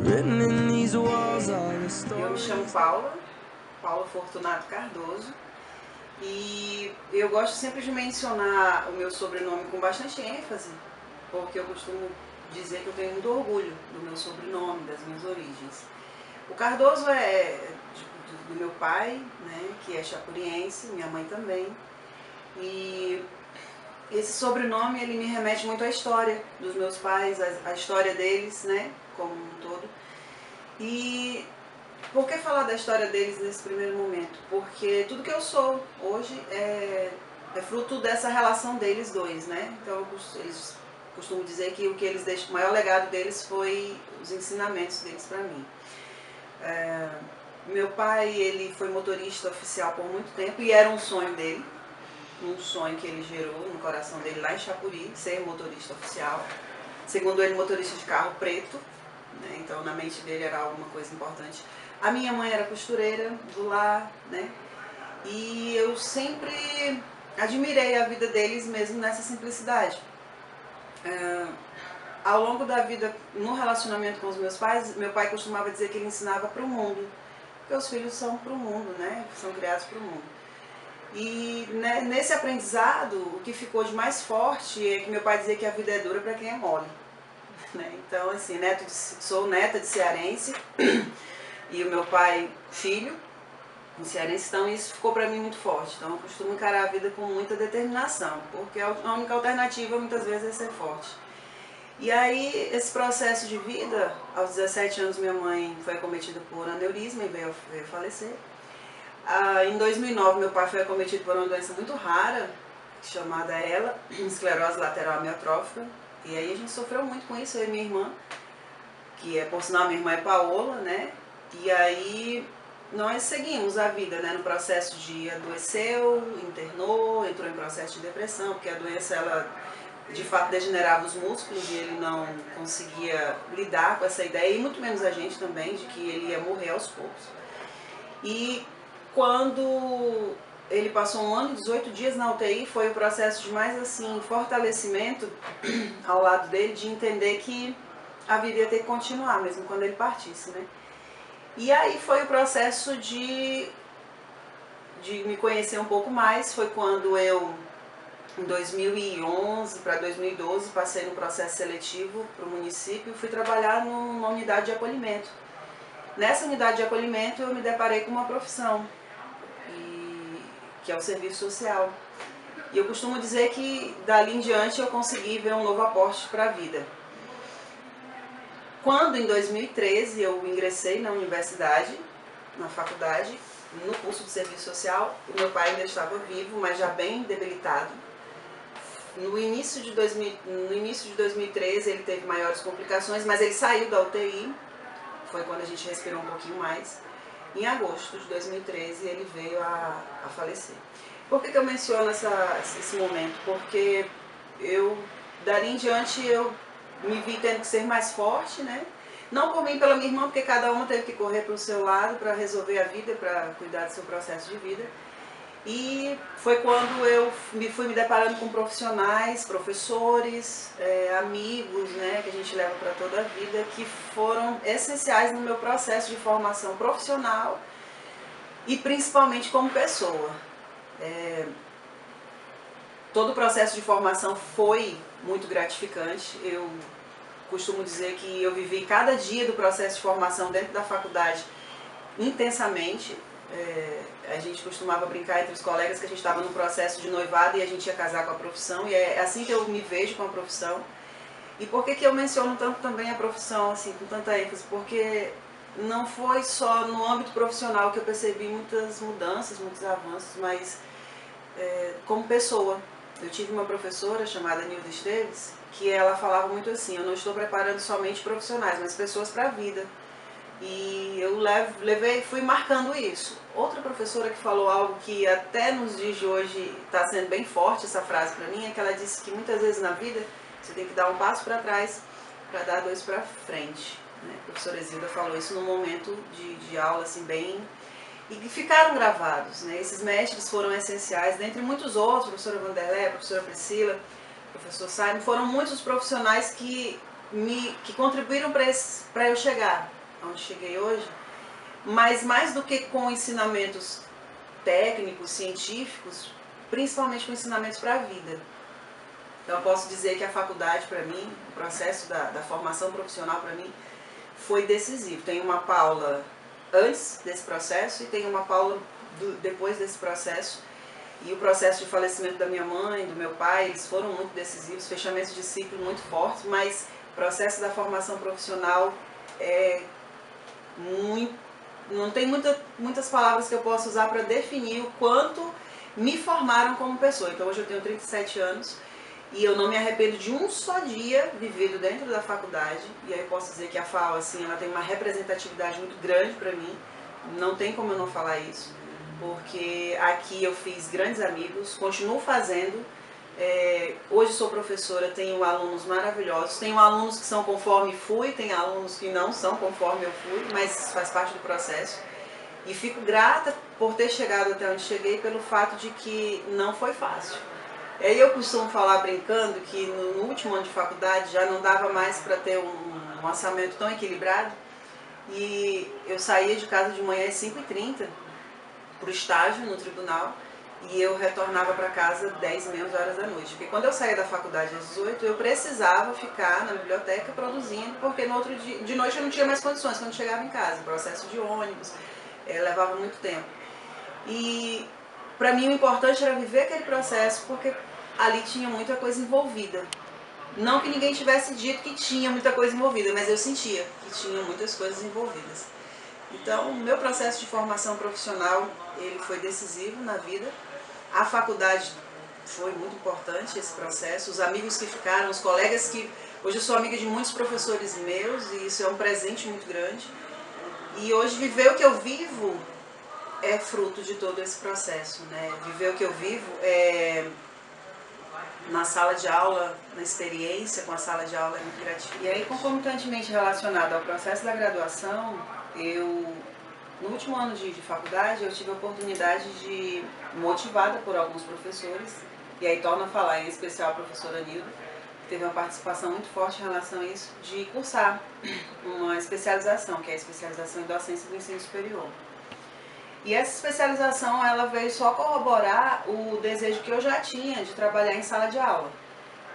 Eu me chamo Paula Fortunato Cardoso, e eu gosto sempre de mencionar o meu sobrenome com bastante ênfase, porque eu costumo dizer que eu tenho muito orgulho do meu sobrenome, das minhas origens. O Cardoso é do meu pai, né, que é chapuriense, minha mãe também, e esse sobrenome ele me remete muito à história dos meus pais, à história deles, né, como um todo. E por que falar da história deles nesse primeiro momento? Porque tudo que eu sou hoje é fruto dessa relação deles dois, né? Então eles costumam dizer que o que eles deixam, o maior legado deles foi os ensinamentos deles para mim. Meu pai, ele foi motorista oficial por muito tempo e era um sonho dele, um sonho que ele gerou no coração dele lá em Chapuri, ser motorista oficial. Segundo ele, motorista de carro preto, né? Então na mente dele era alguma coisa importante. A minha mãe era costureira do lar, né? E eu sempre admirei a vida deles mesmo nessa simplicidade. Ao longo da vida, no relacionamento com os meus pais, meu pai costumava dizer que ele ensinava para o mundo, porque os filhos são para o mundo, né? São criados para o mundo. E né, nesse aprendizado, o que ficou de mais forte é que meu pai dizia que a vida é dura para quem é mole. Né? Então, assim, sou neta de cearense e o meu pai, filho, um cearense, então isso ficou para mim muito forte. Então eu costumo encarar a vida com muita determinação, porque a única alternativa muitas vezes é ser forte. E aí, esse processo de vida, aos 17 anos minha mãe foi acometida por aneurisma e veio a falecer. Em 2009 meu pai foi acometido por uma doença muito rara, chamada esclerose lateral amiotrófica. E aí a gente sofreu muito com isso, eu e minha irmã, que por sinal minha irmã é Paola, né? E aí nós seguimos a vida, né, no processo de adoeceu, internou, entrou em processo de depressão, porque a doença ela de fato degenerava os músculos e ele não conseguia lidar com essa ideia, e muito menos a gente também, de que ele ia morrer aos poucos. E quando ele passou 1 ano e 18 dias na UTI, foi o processo de mais assim fortalecimento ao lado dele, de entender que a vida ia ter que continuar mesmo quando ele partisse, né? E aí foi o processo de me conhecer um pouco mais. Foi quando eu, em 2011 para 2012, passei no processo seletivo para o município e fui trabalhar numa unidade de acolhimento. Nessa unidade de acolhimento eu me deparei com uma profissão, que é o serviço social. E eu costumo dizer que dali em diante eu consegui ver um novo aporte para a vida. Quando em 2013 eu ingressei na universidade, na faculdade, no curso de serviço social, o meu pai ainda estava vivo, mas já bem debilitado. No início de 2013 ele teve maiores complicações, mas ele saiu da UTI, foi quando a gente respirou um pouquinho mais. Em agosto de 2013 ele veio a falecer. Por que eu menciono esse momento? Porque dali em diante, eu me vi tendo que ser mais forte, né? Não por mim, pela minha irmã, porque cada uma teve que correr para o seu lado para resolver a vida, para cuidar do seu processo de vida. E foi quando eu fui me deparando com profissionais, professores, amigos, né, que a gente leva para toda a vida, que foram essenciais no meu processo de formação profissional e principalmente como pessoa. Todo o processo de formação foi muito gratificante. Eu costumo dizer que eu vivi cada dia do processo de formação dentro da faculdade intensamente. A gente costumava brincar entre os colegas que a gente estava no processo de noivado e a gente ia casar com a profissão, e é assim que eu me vejo com a profissão. E por que eu menciono tanto também a profissão, assim, com tanta ênfase? Porque não foi só no âmbito profissional que eu percebi muitas mudanças, muitos avanços, mas como pessoa. Eu tive uma professora chamada Nilda Esteves, que ela falava muito assim: eu não estou preparando somente profissionais, mas pessoas para a vida. E eu fui marcando isso. Outra professora que falou algo que até nos dias de hoje está sendo bem forte, essa frase para mim, é que ela disse que muitas vezes na vida você tem que dar um passo para trás para dar 2 para frente. Né? A professora Zilda falou isso num momento de aula assim bem... E que ficaram gravados, né? Esses mestres foram essenciais, dentre muitos outros, a professora Vanderlé, a professora Priscila, o professor Simon, foram muitos profissionais que que contribuíram para eu chegar onde cheguei hoje, mas mais do que com ensinamentos técnicos, científicos, principalmente com ensinamentos para a vida. Então eu posso dizer que a faculdade para mim, o processo da formação profissional para mim, foi decisivo. Tem uma Paula antes desse processo e tem uma Paula depois desse processo. E o processo de falecimento da minha mãe, do meu pai, eles foram muito decisivos, fechamentos de ciclo muito fortes, mas o processo da formação profissional é muito... Não tem muitas palavras que eu possa usar para definir o quanto me formaram como pessoa. Então hoje eu tenho 37 anos e eu não me arrependo de um só dia vivido dentro da faculdade. E aí eu posso dizer que a FAO, assim, ela tem uma representatividade muito grande para mim. Não tem como eu não falar isso, porque aqui eu fiz grandes amigos, continuo fazendo. Hoje sou professora, tenho alunos maravilhosos, tenho alunos que são conforme fui, tem alunos que não são conforme eu fui, mas faz parte do processo. E fico grata por ter chegado até onde cheguei, pelo fato de que não foi fácil. E eu costumo falar brincando que no último ano de faculdade já não dava mais para ter um orçamento tão equilibrado, e eu saía de casa de manhã às 5h30 para o estágio no tribunal, e eu retornava para casa 10, menos horas da noite. Porque quando eu saía da faculdade às 18, eu precisava ficar na biblioteca produzindo, porque no outro dia, de noite eu não tinha mais condições quando chegava em casa. Processo de ônibus, levava muito tempo. E para mim o importante era viver aquele processo, porque ali tinha muita coisa envolvida. Não que ninguém tivesse dito que tinha muita coisa envolvida, mas eu sentia que tinha muitas coisas envolvidas. Então, o meu processo de formação profissional, ele foi decisivo na vida. A faculdade foi muito importante, esse processo. Os amigos que ficaram, os colegas que... Hoje eu sou amiga de muitos professores meus e isso é um presente muito grande. E hoje viver o que eu vivo é fruto de todo esse processo, né? Viver o que eu vivo é... na sala de aula, na experiência com a sala de aula é muito gratificante. E aí, concomitantemente relacionado ao processo da graduação, no último ano de faculdade, eu tive a oportunidade de, motivada por alguns professores, e aí torno a falar, em especial a professora Nilda, que teve uma participação muito forte em relação a isso, de cursar uma especialização, que é a especialização em docência do ensino superior. E essa especialização, ela veio só corroborar o desejo que eu já tinha de trabalhar em sala de aula.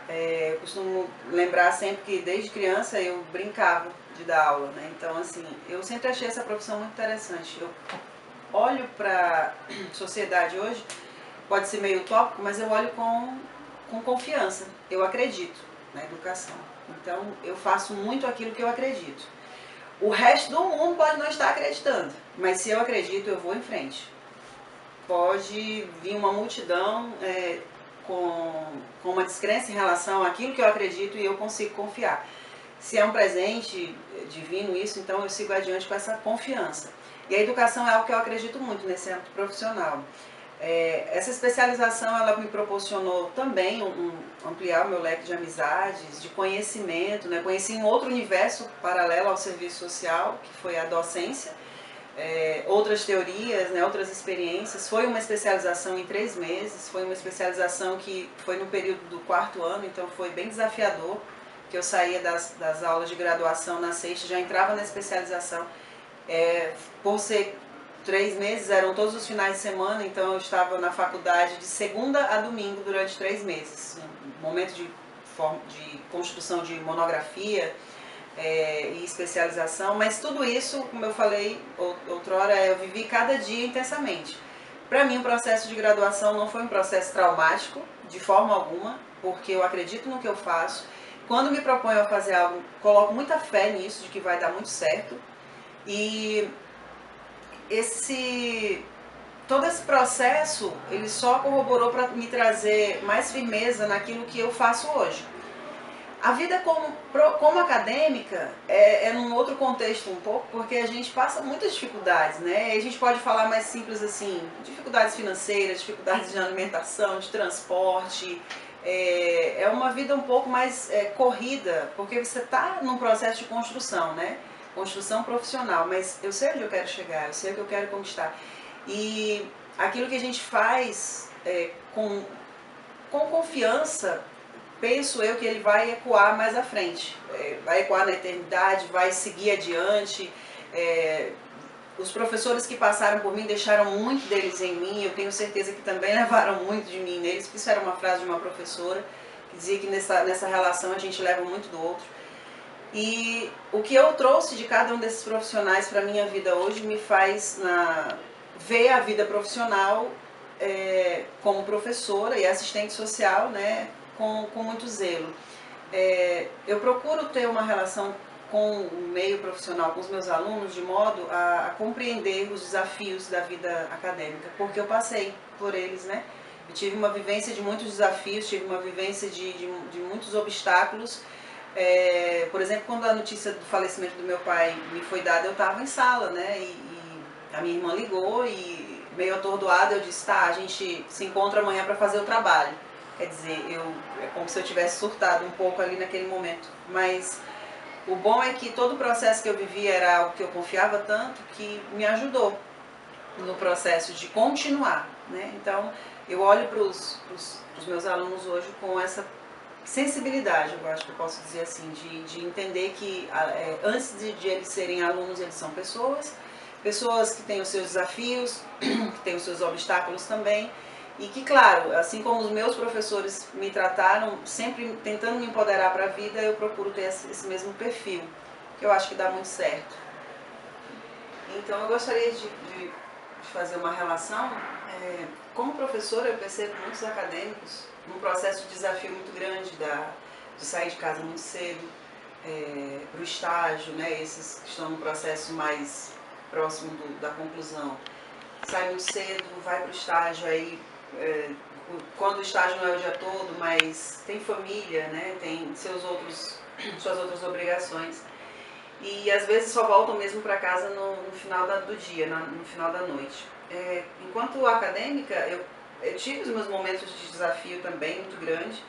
Eu costumo lembrar sempre que desde criança eu brincava de dar aula, né? Então, assim, eu sempre achei essa profissão muito interessante. Eu olho para a sociedade hoje, pode ser meio utópico, mas eu olho com confiança. Eu acredito na educação. Então, eu faço muito aquilo que eu acredito. O resto do mundo pode não estar acreditando, mas se eu acredito, eu vou em frente. Pode vir uma multidão com uma descrença em relação àquilo que eu acredito e eu consigo confiar. Se é um presente divino isso, então eu sigo adiante com essa confiança. E a educação é algo que eu acredito muito nesse âmbito profissional. Essa especialização, ela me proporcionou também ampliar o meu leque de amizades, de conhecimento, né? Conheci um outro universo paralelo ao serviço social, que foi a docência, outras teorias, né? Outras experiências. Foi uma especialização em 3 meses, foi uma especialização que foi no período do 4º ano, então foi bem desafiador, que eu saía das aulas de graduação na sexta, já entrava na especialização. Por ser 3 meses, eram todos os finais de semana, então eu estava na faculdade de segunda a domingo durante 3 meses. Um momento de construção de monografia e especialização, mas tudo isso, como eu falei outrora, eu vivi cada dia intensamente. Para mim, o processo de graduação não foi um processo traumático, de forma alguma, porque eu acredito no que eu faço. Quando me proponho a fazer algo, coloco muita fé nisso, de que vai dar muito certo. E todo esse processo, ele só corroborou para me trazer mais firmeza naquilo que eu faço hoje. A vida como acadêmica é num outro contexto um pouco, porque a gente passa muitas dificuldades, né? A gente pode falar mais simples assim, dificuldades financeiras, dificuldades de alimentação, de transporte. É uma vida um pouco mais corrida, porque você está num processo de construção, né? Construção profissional, mas eu sei onde eu quero chegar, eu sei o que eu quero conquistar. E aquilo que a gente faz com confiança penso eu que ele vai ecoar mais à frente, vai ecoar na eternidade, vai seguir adiante. Os professores que passaram por mim deixaram muito deles em mim, eu tenho certeza que também levaram muito de mim neles, porque isso era uma frase de uma professora, que dizia que nessa relação a gente leva muito do outro. E o que eu trouxe de cada um desses profissionais para a minha vida hoje me faz ver a vida profissional como professora e assistente social, né, com muito zelo. Eu procuro ter uma relação com o meio profissional, com os meus alunos, de modo a compreender os desafios da vida acadêmica, porque eu passei por eles, né? Eu tive uma vivência de muitos desafios, tive uma vivência de muitos obstáculos. Por exemplo, quando a notícia do falecimento do meu pai me foi dada, eu estava em sala, né? E a minha irmã ligou e, meio atordoada, eu disse, tá, a gente se encontra amanhã para fazer o trabalho. Quer dizer, é como se eu tivesse surtado um pouco ali naquele momento. Mas o bom é que todo o processo que eu vivi era algo que eu confiava tanto que me ajudou no processo de continuar, né? Então, eu olho para os meus alunos hoje com essa sensibilidade, eu acho que eu posso dizer assim, de entender que antes de eles serem alunos, eles são pessoas que têm os seus desafios, que têm os seus obstáculos também, e que, claro, assim como os meus professores me trataram, sempre tentando me empoderar para a vida, eu procuro ter esse mesmo perfil, que eu acho que dá muito certo. Então eu gostaria de fazer uma relação. Como professora, eu percebo muitos acadêmicos num processo de desafio muito grande de sair de casa muito cedo, para o estágio, né, esses que estão no processo mais próximo da conclusão. Sai muito cedo, vai para o estágio, aí quando o estágio não é o dia todo, mas tem família, né, tem suas outras obrigações. E às vezes só voltam mesmo para casa no final do dia, no final da noite. Enquanto acadêmica, eu tive os meus momentos de desafio também muito grande.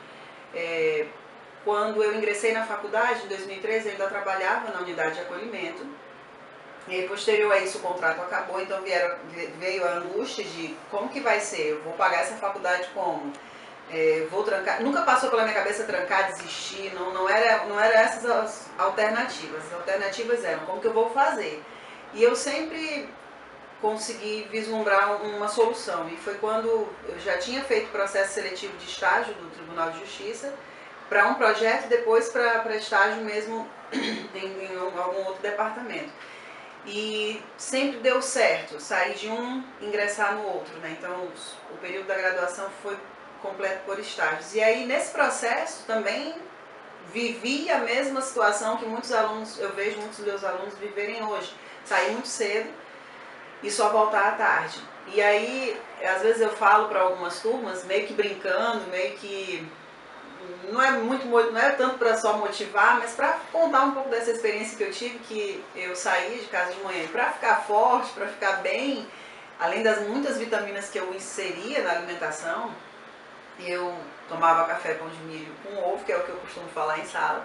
Quando eu ingressei na faculdade, em 2013, eu ainda trabalhava na unidade de acolhimento. E posterior a isso o contrato acabou, então veio a angústia de como que vai ser, eu vou pagar essa faculdade como? Vou trancar, nunca passou pela minha cabeça trancar, desistir, não era essas as alternativas. As alternativas eram como que eu vou fazer. E eu sempre consegui vislumbrar uma solução, e foi quando eu já tinha feito processo seletivo de estágio do Tribunal de Justiça para um projeto, depois para estágio mesmo em algum outro departamento. E sempre deu certo, sair de um, ingressar no outro, né? Então o período da graduação foi completo por estágios. E aí nesse processo também vivi a mesma situação que muitos alunos, eu vejo muitos dos meus alunos viverem hoje. Sair muito cedo e só voltar à tarde. E aí, às vezes eu falo para algumas turmas, meio que brincando, meio que não é tanto para só motivar, mas para contar um pouco dessa experiência que eu tive, que eu saía de casa de manhã para ficar forte, para ficar bem, além das muitas vitaminas que eu inseria na alimentação, eu tomava café pão de milho com ovo, que é o que eu costumo falar em sala.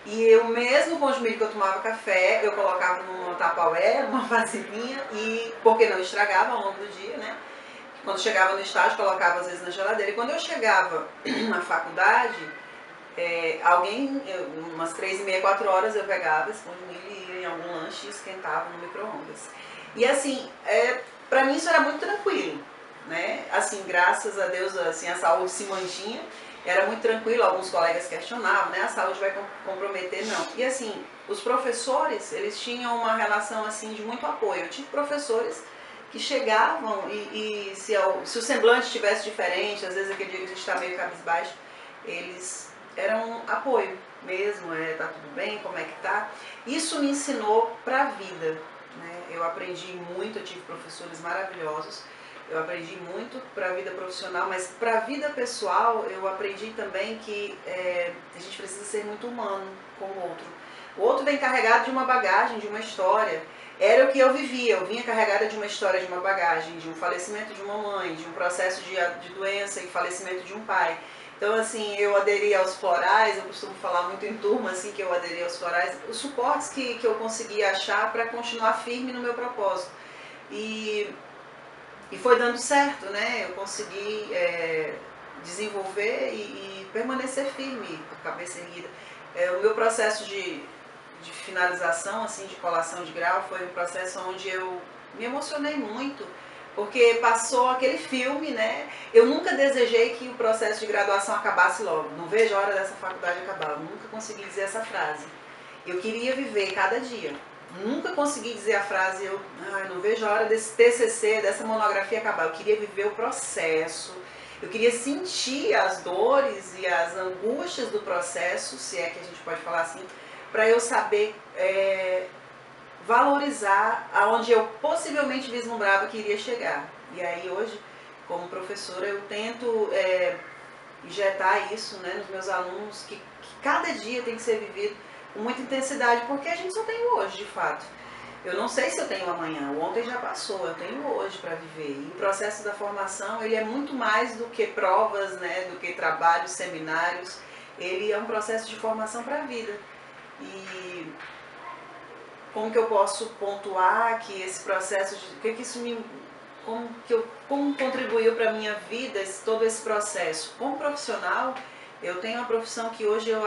E eu mesmo pão de milho que eu tomava café, eu colocava numa Tupperware, numa vasilhinha, e porque não estragava ao longo do dia, né? Quando chegava no estágio, colocava às vezes na geladeira. E quando eu chegava na faculdade, umas 3h30, 4 horas, eu pegava esse pão de milho e ia em algum lanche e esquentava no micro-ondas. E assim, pra mim isso era muito tranquilo, né? Assim, graças a Deus, assim, a saúde se mantinha. Era muito tranquilo, alguns colegas questionavam, né? A saúde vai comprometer, não. E assim, os professores, eles tinham uma relação assim de muito apoio. Eu tive professores que chegavam e se o semblante estivesse diferente, às vezes aquele dia que a gente está meio cabisbaixo, eles eram um apoio mesmo, tá tudo bem, como é que tá? Isso me ensinou para a vida, né? Eu aprendi muito, eu tive professores maravilhosos. Eu aprendi muito para a vida profissional, mas para a vida pessoal eu aprendi também que a gente precisa ser muito humano com o outro. O outro vem carregado de uma bagagem, de uma história. Era o que eu vivia, eu vinha carregada de uma história, de uma bagagem, de um falecimento de uma mãe, de um processo de doença e falecimento de um pai. Então, assim, eu aderi aos florais, eu costumo falar muito em turma, assim, que eu aderi aos florais, os suportes que eu consegui achar para continuar firme no meu propósito. E foi dando certo, né? Eu consegui desenvolver e permanecer firme, com a cabeça erguida. O meu processo de finalização, assim, de colação de grau, foi um processo onde eu me emocionei muito, porque passou aquele filme, né? Eu nunca desejei que o processo de graduação acabasse logo, não vejo a hora dessa faculdade acabar, eu nunca consegui dizer essa frase. Eu queria viver cada dia, nunca consegui dizer a frase, não vejo a hora desse TCC, dessa monografia acabar, eu queria viver o processo, eu queria sentir as dores e as angústias do processo, se é que a gente pode falar assim, para eu saber valorizar aonde eu possivelmente vislumbrava que iria chegar. E aí hoje, como professora, eu tento injetar isso, né, nos meus alunos, que cada dia tem que ser vivido com muita intensidade, porque a gente só tem o hoje, de fato. Eu não sei se eu tenho amanhã, o ontem já passou, eu tenho hoje para viver. E o processo da formação, ele é muito mais do que provas, né, do que trabalhos, seminários, ele é um processo de formação para a vida. E como que eu posso pontuar que esse processo, como contribuiu para a minha vida todo esse processo? Como profissional, eu tenho uma profissão que hoje eu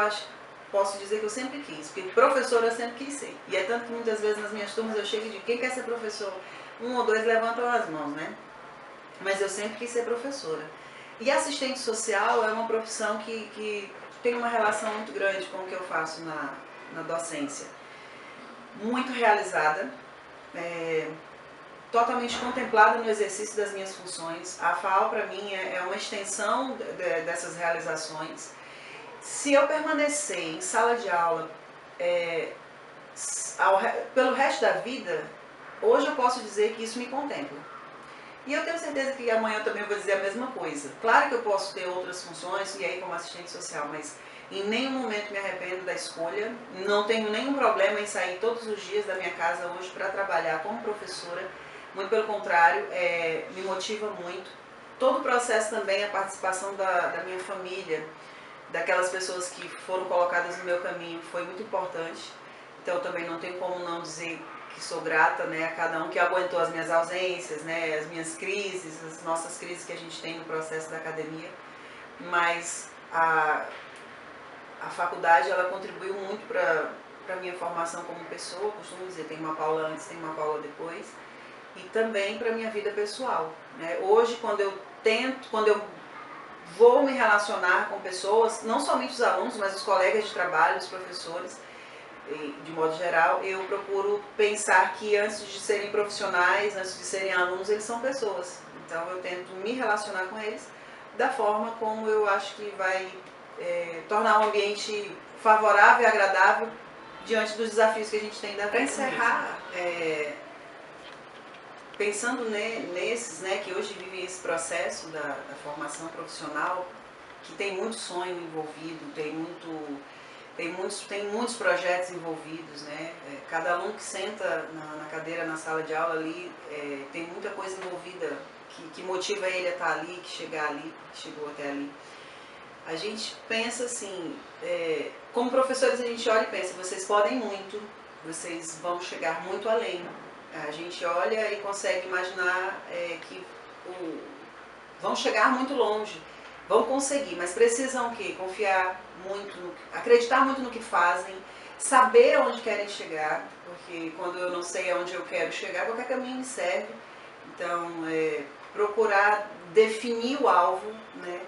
posso dizer que eu sempre quis, porque professora eu sempre quis ser. E é tanto que muitas vezes nas minhas turmas eu chego e digo, quem quer ser professor? 1 ou 2 levantam as mãos, né? Mas eu sempre quis ser professora. E assistente social é uma profissão que tem uma relação muito grande com o que eu faço na docência. Muito realizada, totalmente contemplada no exercício das minhas funções. A FAO, para mim, é uma extensão dessas realizações. Se eu permanecer em sala de aula pelo resto da vida, hoje eu posso dizer que isso me contempla. E eu tenho certeza que amanhã eu também vou dizer a mesma coisa. Claro que eu posso ter outras funções, e aí como assistente social, mas em nenhum momento me arrependo da escolha. Não tenho nenhum problema em sair todos os dias da minha casa hoje para trabalhar como professora. Muito pelo contrário, me motiva muito. Todo o processo também, a participação da minha família, daquelas pessoas que foram colocadas no meu caminho, foi muito importante. Então também não tenho como não dizer que sou grata, né, a cada um que aguentou as minhas ausências, né, as minhas crises, as nossas crises que a gente tem no processo da academia. Mas a faculdade, ela contribuiu muito para a minha formação como pessoa, costumo dizer, tem uma Paula antes, tem uma Paula depois, e também para a minha vida pessoal, né? Hoje, quando eu vou me relacionar com pessoas, não somente os alunos, mas os colegas de trabalho, os professores, de modo geral, eu procuro pensar que antes de serem profissionais, antes de serem alunos, eles são pessoas. Então eu tento me relacionar com eles da forma como eu acho que vai tornar um ambiente favorável e agradável diante dos desafios que a gente tem da vida. Para encerrar, pensando nesses, né, que hoje vivem esse processo da formação profissional, que tem muito sonho envolvido, tem muitos projetos envolvidos, né? Cada aluno que senta na cadeira, na sala de aula ali, tem muita coisa envolvida que motiva ele a estar ali, que chegar ali, que chegou até ali. A gente pensa assim, como professores a gente olha e pensa, vocês podem muito, vocês vão chegar muito além. A gente olha e consegue imaginar que vão chegar muito longe, vão conseguir, mas precisam o quê? Confiar muito, acreditar muito no que fazem, saber onde querem chegar, porque quando eu não sei aonde eu quero chegar, qualquer caminho me serve. Então, procurar definir o alvo, né?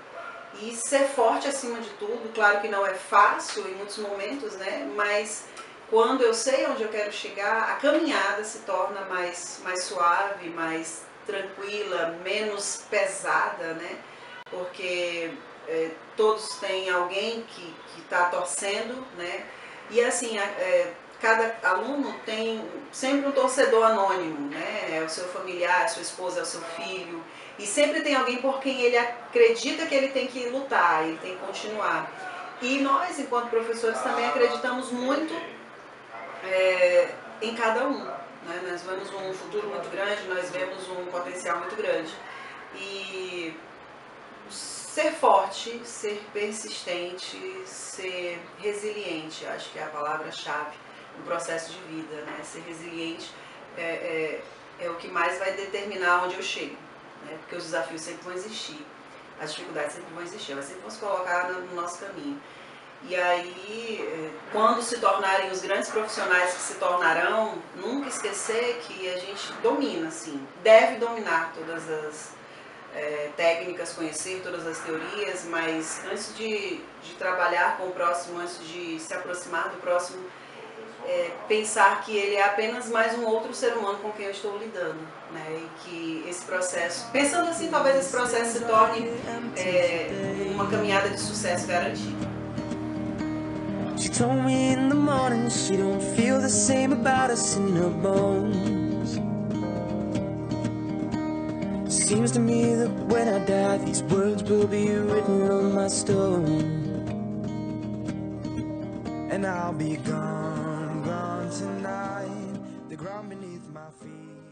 E ser forte acima de tudo. Claro que não é fácil em muitos momentos, né? Mas quando eu sei onde eu quero chegar, a caminhada se torna mais suave, mais tranquila, menos pesada, né? Porque todos têm alguém que está torcendo, né? E assim, cada aluno tem sempre um torcedor anônimo, né? É o seu familiar, a sua esposa, é o seu filho. E sempre tem alguém por quem ele acredita que ele tem que lutar, ele tem que continuar. E nós, enquanto professores, também acreditamos muito em cada um, né? Nós vemos um futuro muito grande, nós vemos um potencial muito grande. E ser forte, ser persistente, ser resiliente, acho que é a palavra-chave no processo de vida, né? Ser resiliente é o que mais vai determinar onde eu chego, né? Porque os desafios sempre vão existir. As dificuldades sempre vão existir, elas sempre vão se colocar no nosso caminho. E aí, quando se tornarem os grandes profissionais que se tornarão, nunca esquecer que a gente domina, assim, deve dominar todas as técnicas, conhecer todas as teorias, mas antes de trabalhar com o próximo, antes de se aproximar do próximo, pensar que ele é apenas mais um outro ser humano com quem eu estou lidando, né? E que esse processo, pensando assim, talvez esse processo se torne uma caminhada de sucesso garantido. She told me in the morning she don't feel the same about us in her bones. Seems to me that when I die these words will be written on my stone. And I'll be gone, gone tonight, the ground beneath my feet.